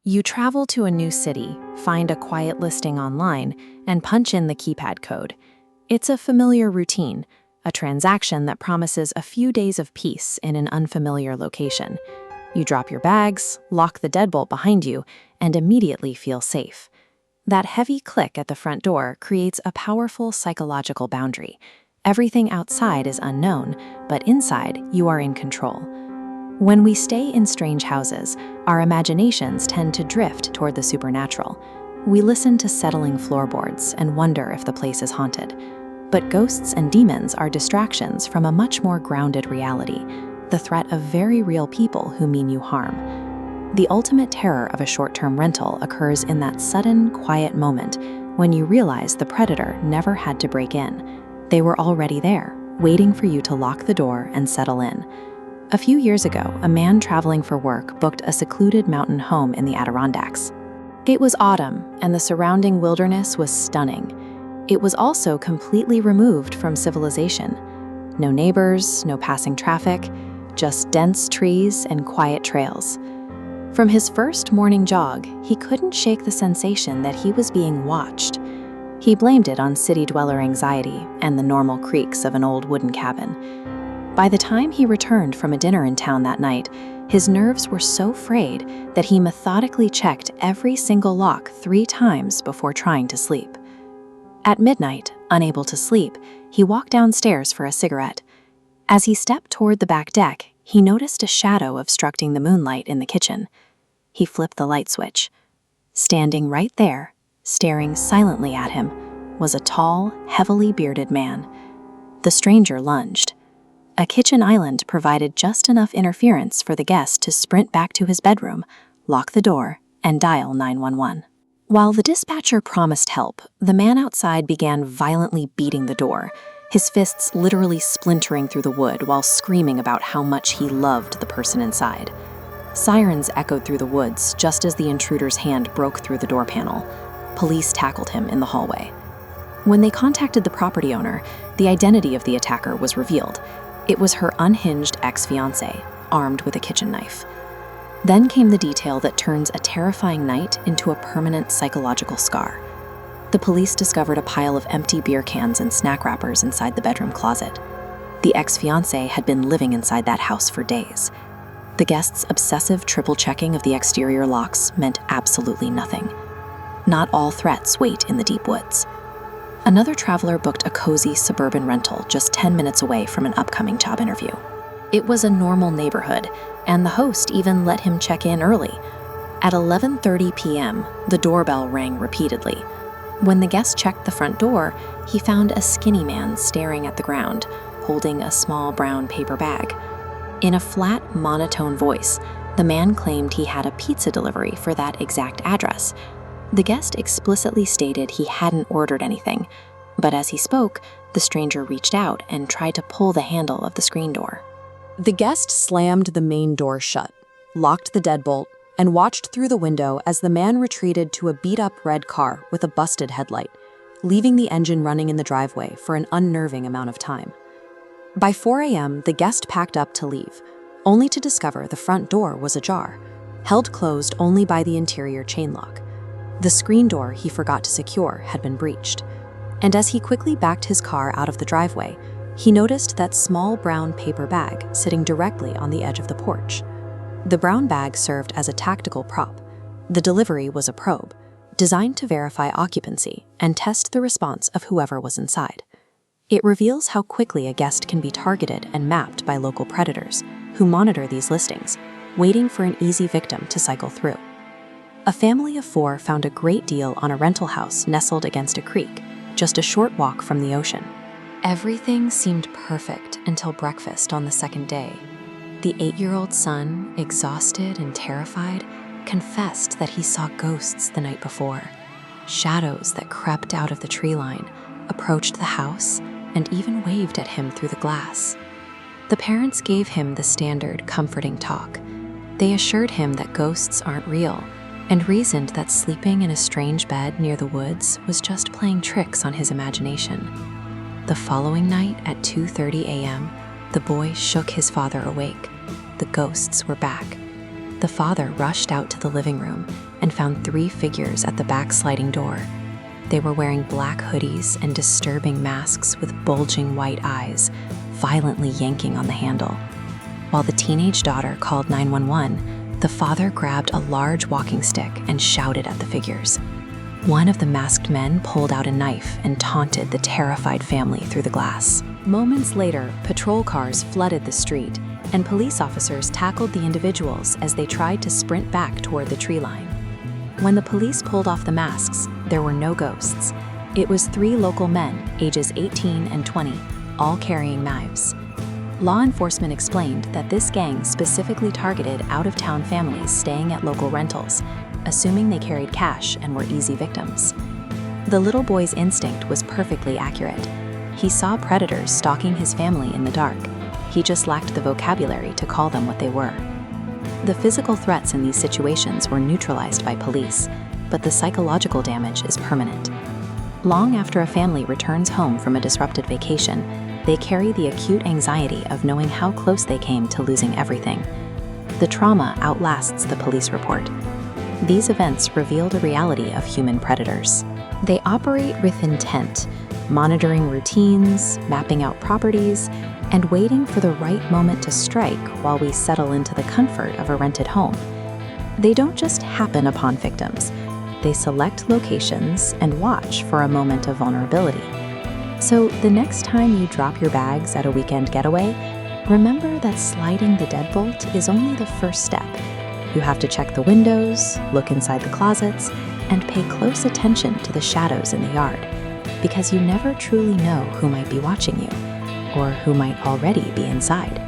You travel to a new city, find a quiet listing online, and punch in the keypad code. It's a familiar routine, a transaction that promises a few days of peace in an unfamiliar location. You drop your bags, lock the deadbolt behind you, and immediately feel safe. That heavy click at the front door creates a powerful psychological boundary. Everything outside is unknown, but inside you are in control. When we stay in strange houses, our imaginations tend to drift toward the supernatural. We listen to settling floorboards and wonder if the place is haunted. But ghosts and demons are distractions from a much more grounded reality, the threat of very real people who mean you harm. The ultimate terror of a short-term rental occurs in that sudden, quiet moment when you realize the predator never had to break in. They were already there, waiting for you to lock the door and settle in. A few years ago, a man traveling for work booked a secluded mountain home in the Adirondacks. It was autumn, and the surrounding wilderness was stunning. It was also completely removed from civilization. No neighbors, no passing traffic, just dense trees and quiet trails. From his first morning jog, he couldn't shake the sensation that he was being watched. He blamed it on city dweller anxiety and the normal creaks of an old wooden cabin. By the time he returned from a dinner in town that night, his nerves were so frayed that he methodically checked every single lock 3 times before trying to sleep. At midnight, unable to sleep, he walked downstairs for a cigarette. As he stepped toward the back deck, he noticed a shadow obstructing the moonlight in the kitchen. He flipped the light switch. Standing right there, staring silently at him, was a tall, heavily bearded man. The stranger lunged. A kitchen island provided just enough interference for the guest to sprint back to his bedroom, lock the door, and dial 911. While the dispatcher promised help, the man outside began violently beating the door, his fists literally splintering through the wood while screaming about how much he loved the person inside. Sirens echoed through the woods just as the intruder's hand broke through the door panel. Police tackled him in the hallway. When they contacted the property owner, the identity of the attacker was revealed. It was her unhinged ex-fiancé, armed with a kitchen knife. Then came the detail that turns a terrifying night into a permanent psychological scar. The police discovered a pile of empty beer cans and snack wrappers inside the bedroom closet. The ex-fiancé had been living inside that house for days. The guest's obsessive triple-checking of the exterior locks meant absolutely nothing. Not all threats wait in the deep woods. Another traveler booked a cozy suburban rental just 10 minutes away from an upcoming job interview. It was a normal neighborhood, and the host even let him check in early. At 11:30 p.m., the doorbell rang repeatedly. When the guest checked the front door, he found a skinny man staring at the ground, holding a small brown paper bag. In a flat, monotone voice, the man claimed he had a pizza delivery for that exact address. The guest explicitly stated he hadn't ordered anything, but as he spoke, the stranger reached out and tried to pull the handle of the screen door. The guest slammed the main door shut, locked the deadbolt, and watched through the window as the man retreated to a beat-up red car with a busted headlight, leaving the engine running in the driveway for an unnerving amount of time. By 4 a.m., the guest packed up to leave, only to discover the front door was ajar, held closed only by the interior chain lock. The screen door he forgot to secure had been breached, and as he quickly backed his car out of the driveway, he noticed that small brown paper bag sitting directly on the edge of the porch. The brown bag served as a tactical prop. The delivery was a probe, designed to verify occupancy and test the response of whoever was inside. It reveals how quickly a guest can be targeted and mapped by local predators who monitor these listings, waiting for an easy victim to cycle through. A family of 4 found a great deal on a rental house nestled against a creek, just a short walk from the ocean. Everything seemed perfect until breakfast on the second day. The 8-year-old son, exhausted and terrified, confessed that he saw ghosts the night before. Shadows that crept out of the tree line, approached the house, and even waved at him through the glass. The parents gave him the standard, comforting talk. They assured him that ghosts aren't real, and reasoned that sleeping in a strange bed near the woods was just playing tricks on his imagination. The following night at 2:30 a.m., the boy shook his father awake. The ghosts were back. The father rushed out to the living room and found 3 figures at the back sliding door. They were wearing black hoodies and disturbing masks with bulging white eyes, violently yanking on the handle. While the teenage daughter called 911, the father grabbed a large walking stick and shouted at the figures. One of the masked men pulled out a knife and taunted the terrified family through the glass. Moments later, patrol cars flooded the street, and police officers tackled the individuals as they tried to sprint back toward the tree line. When the police pulled off the masks, there were no ghosts. It was 3 local men, ages 18 and 20, all carrying knives. Law enforcement explained that this gang specifically targeted out-of-town families staying at local rentals, assuming they carried cash and were easy victims. The little boy's instinct was perfectly accurate. He saw predators stalking his family in the dark. He just lacked the vocabulary to call them what they were. The physical threats in these situations were neutralized by police, but the psychological damage is permanent. Long after a family returns home from a disrupted vacation, they carry the acute anxiety of knowing how close they came to losing everything. The trauma outlasts the police report. These events revealed a reality of human predators. They operate with intent, monitoring routines, mapping out properties, and waiting for the right moment to strike while we settle into the comfort of a rented home. They don't just happen upon victims. They select locations and watch for a moment of vulnerability. So the next time you drop your bags at a weekend getaway, remember that sliding the deadbolt is only the first step. You have to check the windows, look inside the closets, and pay close attention to the shadows in the yard, because you never truly know who might be watching you, or who might already be inside.